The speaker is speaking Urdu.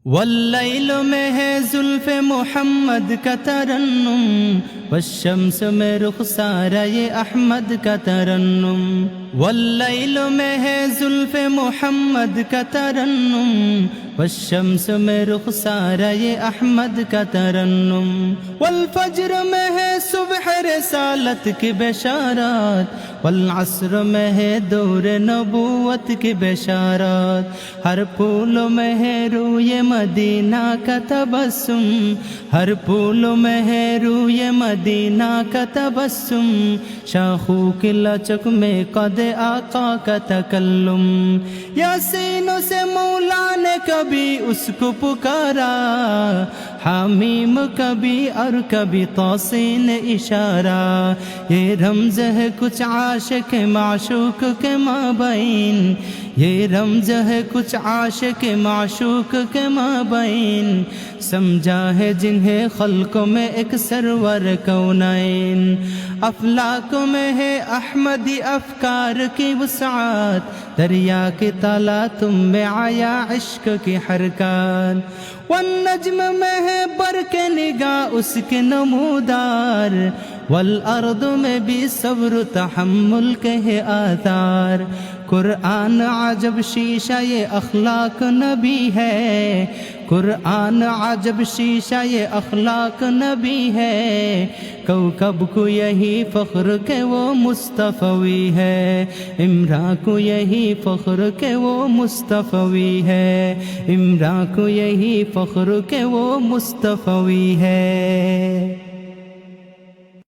واللیل میں ہے زلف محمد کا ترنم، والشمس میں رخسارہ احمد کا ترنم۔ واللیل میں ہے زلف محمد کا ترنم، والشمس میں رخسارہ احمد کا ترنم۔ والفجر میں ہے صبح رسالت کی بشارات، والعصر میں ہے دور نبوت کی بشارات۔ ہر پھول میں ہے روئے مدینہ کا تبسم، ہر پھول میں ہے روئے مدینہ کا تبسم۔ شاخوں کی لچک میں قد آقا کا تکلم، یاسینوں سے مولا نے کبھی اس کو پکارا، حمیم کبھی اور کبھی توسین اشارہ۔ یہ رمز ہے کچھ عاشق معشوق کے مابین، یہ رمز ہے کچھ عاشق معشوق کے مابین۔ سمجھا ہے جنہیں خلق میں ایک سرور کونین، افلاک میں ہے احمدی افکار کی وسعت، دریا کی تالا تم میں آیا عشق کی حرکات۔ والنجم میں ہے برق نگاہ اس کے نمودار، والارض میں بھی صبر و تحمل کے ہے آثار۔ قرآن عجب شیشہ یہ اخلاق نبی ہے، قرآن عجب شیشہ یہ اخلاق نبی ہے۔ کوكب کو یہی فخر کہ وہ مصطفی ہے، عمران کو یہی فخر کہ وہ مصطفی ہے، عمران کو یہی فخر کہ وہ مصطفی ہے۔